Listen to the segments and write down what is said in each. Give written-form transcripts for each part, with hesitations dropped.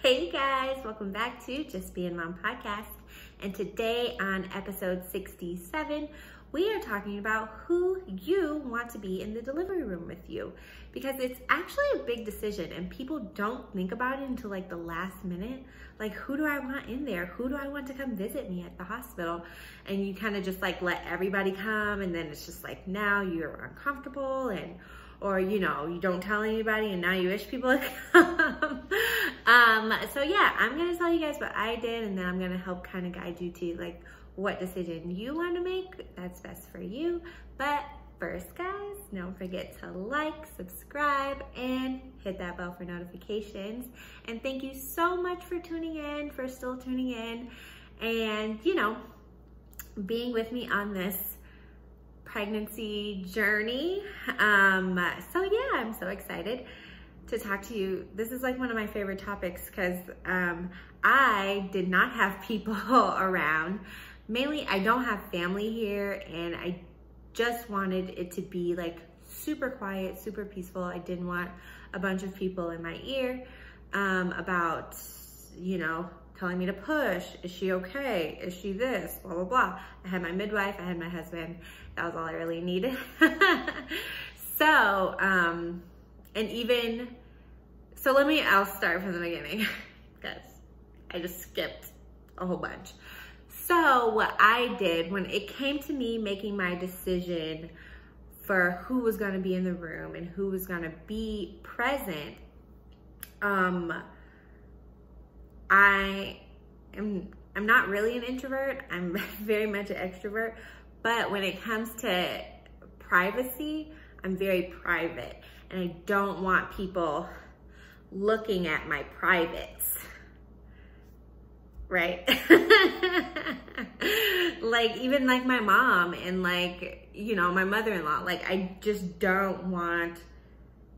Hey guys, welcome back to Just Being Mom podcast. And today on episode 67, we are talking about who you want to be in the delivery room with you, because it's actually a big decision and people don't think about it until like the last minute. Like, who do I want in there? Who do I want to come visit me at the hospital? And you kind of just like let everybody come, and then it's just like now you're uncomfortable, or you know, you don't tell anybody and now you wish people would come. So yeah, I'm gonna tell you guys what I did, and then I'm gonna help kind of guide you to like what decision you want to make that's best for you. But first guys, don't forget to like, subscribe, and hit that bell for notifications. And thank you so much for tuning in, for still tuning in, and you know, being with me on this pregnancy journey. So yeah, I'm so excited to talk to you. This is like one of my favorite topics because I did not have people around. Mainly, I don't have family here, and I just wanted it to be like super quiet, super peaceful. I didn't want a bunch of people in my ear about, you know, telling me to push. Is she okay? Is she this? Blah, blah, blah. I had my midwife, I had my husband. That was all I really needed. So, I'll start from the beginning because I just skipped a whole bunch. So what I did when it came to me making my decision for who was gonna be in the room and who was gonna be present, I'm not really an introvert. I'm very much an extrovert, but when it comes to privacy, I'm very private, and I don't want people looking at my privates, right? Like even like my mom and like, you know, my mother-in-law, like I just don't want,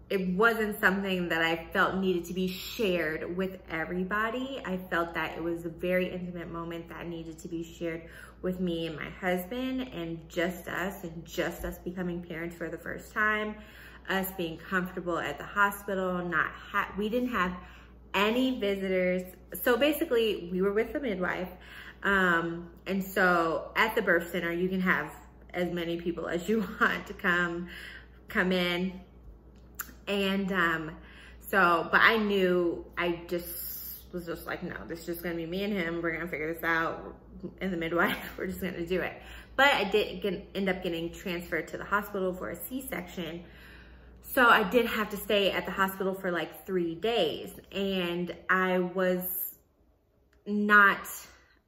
it wasn't something that I felt needed to be shared with everybody. I felt that it was a very intimate moment that needed to be shared with me and my husband, and just us becoming parents for the first time, us being comfortable at the hospital, we didn't have any visitors. So basically we were with the midwife. And so at the birth center, you can have as many people as you want to come in. And but I knew, I just was just like, no, this is just gonna be me and him. We're gonna figure this out. And the midwife, we're just gonna do it. But I did end up getting transferred to the hospital for a C-section. So I did have to stay at the hospital for like 3 days. And I was not,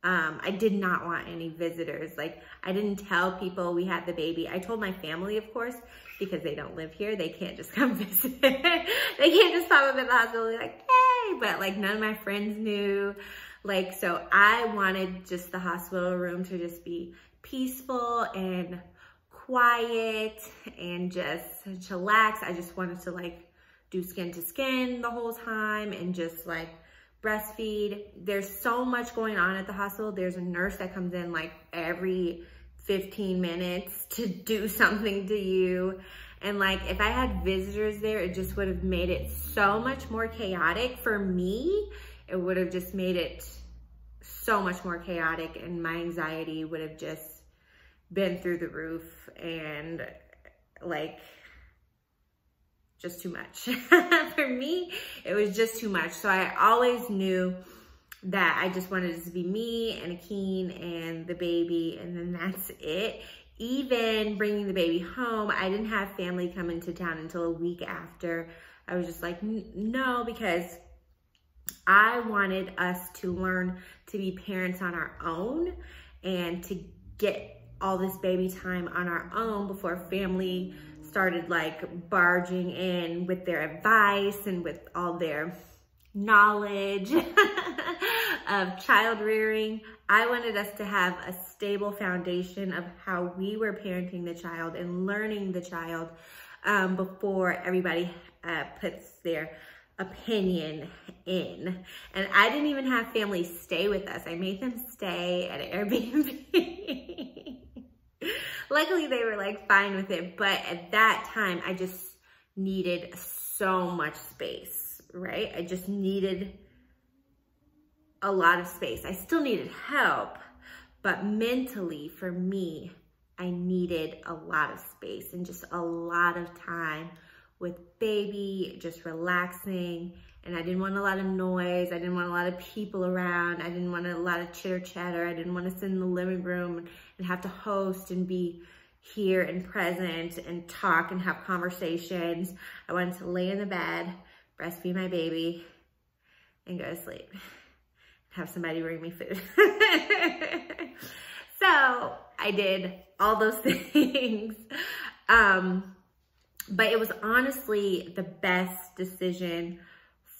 I did not want any visitors. Like, I didn't tell people we had the baby. I told my family, of course, because they don't live here. They can't just come visit. They can't just pop up at the hospital and be like, hey, but like none of my friends knew. Like, so I wanted just the hospital room to just be peaceful and quiet and just chillax. I just wanted to like do skin to skin the whole time and just like breastfeed. There's so much going on at the hospital. There's a nurse that comes in like every 15 minutes to do something to you. And like, if I had visitors there, it just would have made it so much more chaotic for me. It would have just made it so much more chaotic, and my anxiety would have just been through the roof, and like just too much. For me, it was just too much. So I always knew that I just wanted it to be me and Akeen and the baby, and then that's it. Even bringing the baby home, I didn't have family come into town until a week after. I was just like, no, because I wanted us to learn to be parents on our own and to get all this baby time on our own before family started like barging in with their advice and with all their knowledge of child rearing. I wanted us to have a stable foundation of how we were parenting the child and learning the child before everybody puts their opinion in. And I didn't even have family stay with us. I made them stay at an Airbnb. Luckily, they were like fine with it. But at that time, I just needed so much space, right? I just needed a lot of space. I still needed help, but mentally for me, I needed a lot of space and just a lot of time with baby, just relaxing. And I didn't want a lot of noise. I didn't want a lot of people around. I didn't want a lot of chitter chatter. I didn't want to sit in the living room and have to host and be here and present and talk and have conversations. I wanted to lay in the bed, breastfeed my baby, and go to sleep. Have somebody bring me food. So I did all those things. But it was honestly the best decision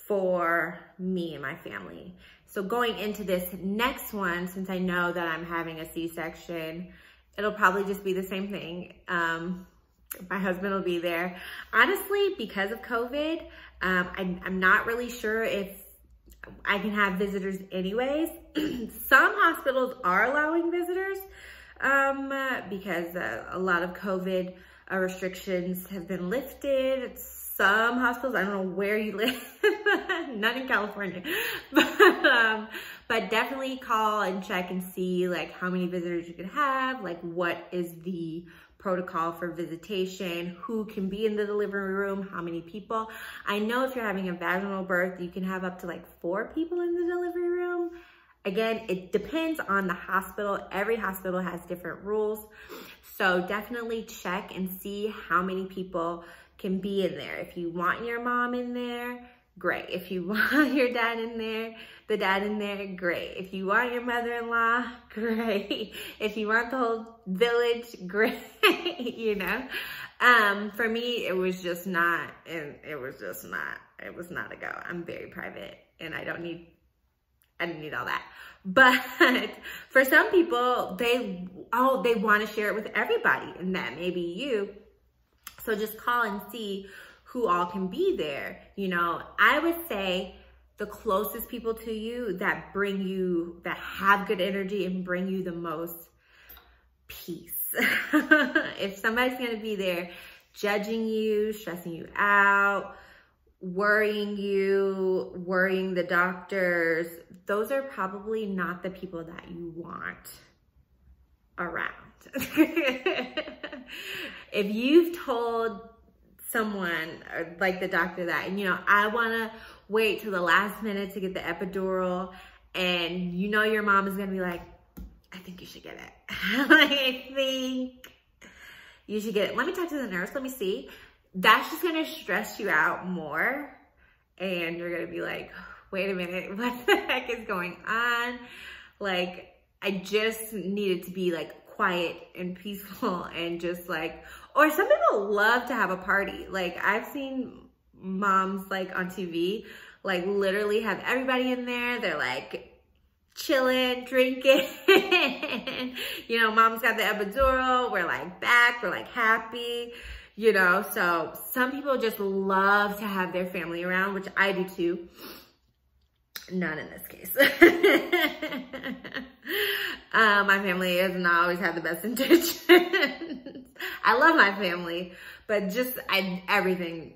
for me and my family. So going into this next one, since I know that I'm having a C-section, it'll probably just be the same thing. My husband will be there. Honestly, because of COVID, I'm not really sure if I can have visitors anyways. Some hospitals are allowing visitors because a lot of COVID restrictions have been lifted. Some hospitals, I don't know where you live, not in California, but definitely call and check and see like how many visitors you can have, like what is the protocol for visitation, who can be in the delivery room, how many people. I know if you're having a vaginal birth, you can have up to like 4 people in the delivery room. Again, it depends on the hospital. Every hospital has different rules. So definitely check and see how many people can be in there. If you want your mom in there, great. If you want your dad in there, the dad in there, great. If you want your mother-in-law, great. If you want the whole village, great, you know? For me, it was not a go. I'm very private and I didn't need all that. But for some people, they want to share it with everybody, and that may be you. So just call and see who all can be there. You know, I would say the closest people to you that have good energy and bring you the most peace. If somebody's going to be there judging you, stressing you out, worrying the doctors, those are probably not the people that you want around. If you've told someone like the doctor that, you know, I want to wait till the last minute to get the epidural, and you know your mom is going to be like, I think you should get it. I think you should get it. Let me talk to the nurse. Let me see. That's just going to stress you out more. And you're going to be like, wait a minute, what the heck is going on? Like, I just needed to be like quiet and peaceful and just like, or some people love to have a party. Like I've seen moms like on TV, like literally have everybody in there. They're like chilling, drinking. You know, mom's got the epidural. We're like back, we're like happy. You know, so some people just love to have their family around, which I do too. Not in this case. My family has not always had the best intentions. I love my family, but just everything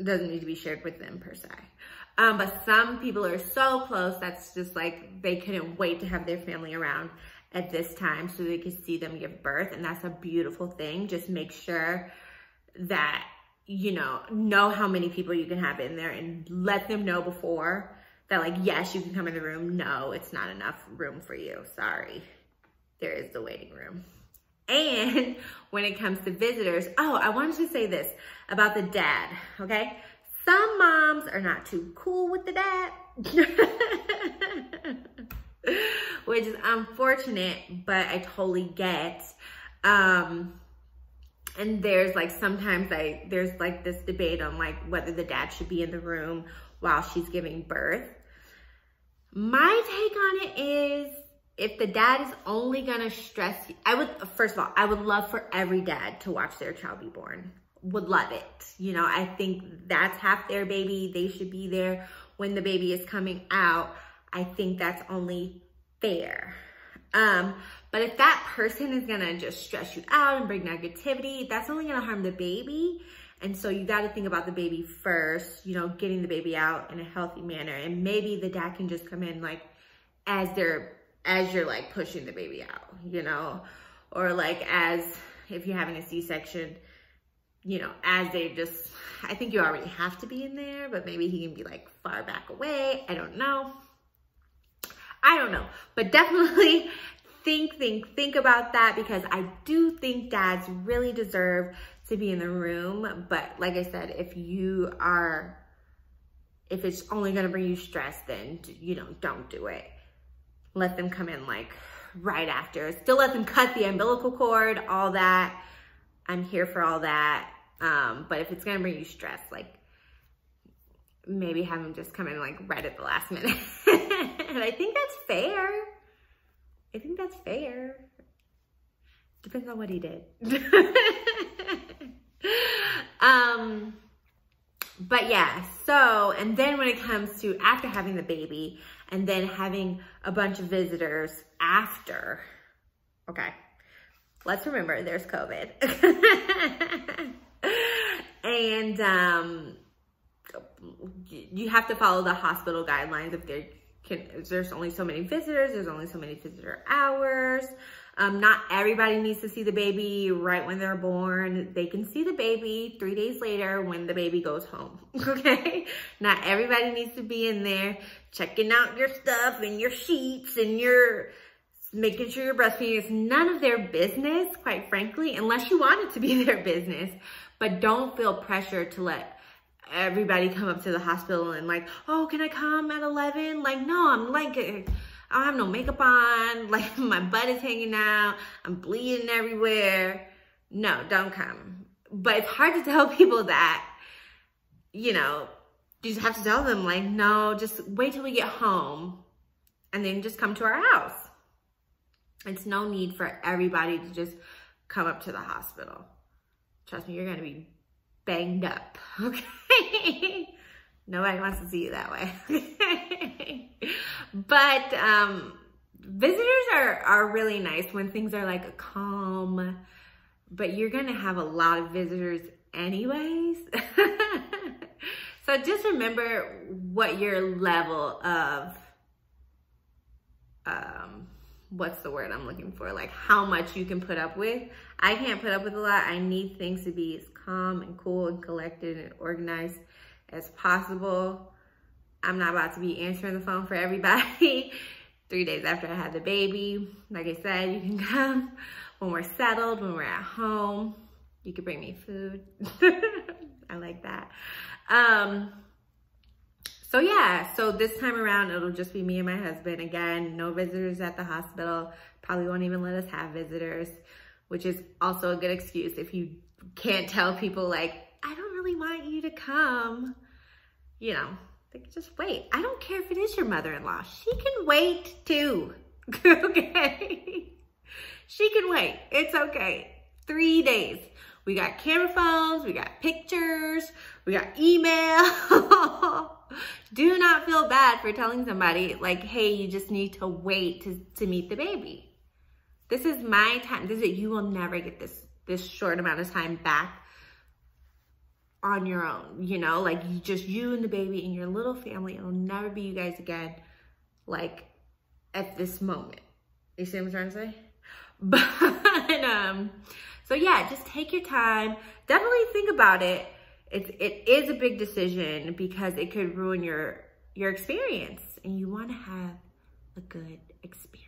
doesn't need to be shared with them per se. But some people are so close that's just like they couldn't wait to have their family around at this time so they could see them give birth, and that's a beautiful thing. Just make sure that you know how many people you can have in there and let them know before that, like, yes, you can come in the room. No, it's not enough room for you. Sorry. There is the waiting room. And when it comes to visitors, oh, I wanted to say this about the dad, okay? Some moms are not too cool with the dad, which is unfortunate, but I totally get. And there's like, sometimes there's like this debate on like whether the dad should be in the room while she's giving birth. My take on it is, if the dad is only gonna stress you, first of all, I would love for every dad to watch their child be born. Would love it. You know, I think that's half their baby. They should be there when the baby is coming out. I think that's only fair. But if that person is gonna just stress you out and bring negativity, that's only gonna harm the baby. And so you got to think about the baby first, you know, getting the baby out in a healthy manner. And maybe the dad can just come in like as you're like pushing the baby out, you know, or like if you're having a C-section, you know, as they just, I think you already have to be in there, but maybe he can be like far back away. I don't know. But definitely think about that, because I do think dads really deserve to be in the room. But like I said, if it's only going to bring you stress, then, you know, don't do it. Let them come in like right after. Still let them cut the umbilical cord, all that. I'm here for all that. But if it's going to bring you stress, like maybe have them just come in like right at the last minute. And I think that's fair. Depends on what he did. But yeah, so, and then when it comes to after having the baby and then having a bunch of visitors after, okay, let's remember there's COVID. And you have to follow the hospital guidelines. If there's only so many visitors, there's only so many visitor hours. Not everybody needs to see the baby right when they're born. They can see the baby 3 days later when the baby goes home, okay? Not everybody needs to be in there checking out your stuff and your sheets and making sure you're breastfeeding. It's none of their business, quite frankly, unless you want it to be their business. But don't feel pressure to let everybody come up to the hospital and like, oh, can I come at 11? Like, no, I'm like, I don't have no makeup on. Like, my butt is hanging out. I'm bleeding everywhere. No, don't come. But it's hard to tell people that, you know, you just have to tell them like, no, just wait till we get home and then just come to our house. It's no need for everybody to just come up to the hospital. Trust me, you're going to be banged up, okay? Nobody wants to see you that way. But visitors are really nice when things are like calm, but you're going to have a lot of visitors anyways. So just remember what your level of, what's the word I'm looking for? Like how much you can put up with. I can't put up with a lot. I need things to be as calm and cool and collected and organized as possible. I'm not about to be answering the phone for everybody 3 days after I had the baby. Like I said, you can come when we're settled, when we're at home. You can bring me food. I like that. So yeah, so this time around, it'll just be me and my husband. Again, no visitors at the hospital. Probably won't even let us have visitors, which is also a good excuse if you can't tell people like, I don't really want you to come. You know, they can just wait. I don't care if it is your mother-in-law. She can wait too, okay? She can wait. It's okay. 3 days. We got camera phones. We got pictures. We got email. Do not feel bad for telling somebody like, hey, you just need to wait to meet the baby. This is my time. You will never get this short amount of time back on your own, you know, like you and the baby and your little family. It'll never be you guys again, like at this moment. You see what I'm trying to say? But, so yeah, just take your time. Definitely think about it. It is a big decision because it could ruin your experience, and you want to have a good experience.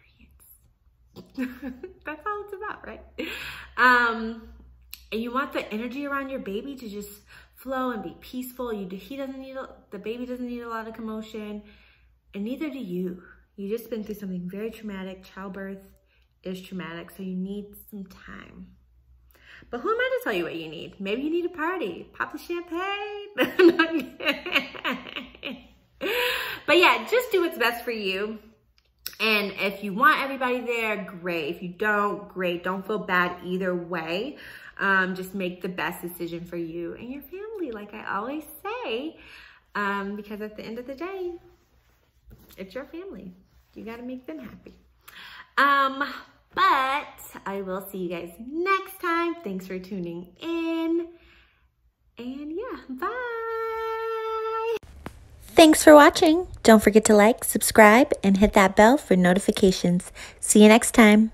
That's all it's about, right? And you want the energy around your baby to just flow and be peaceful. The baby doesn't need a lot of commotion, and neither do you. You just been through something very traumatic. Childbirth is traumatic, so you need some time. But who am I to tell you what you need? Maybe you need a party. Pop the champagne. But yeah, just do what's best for you. And if you want everybody there, great. If you don't, great. Don't feel bad either way. Just make the best decision for you and your family, like I always say. Because at the end of the day, it's your family. You got to make them happy. But I will see you guys next time. Thanks for tuning in. And yeah, bye. Thanks for watching. Don't forget to like, subscribe, and hit that bell for notifications. See you next time.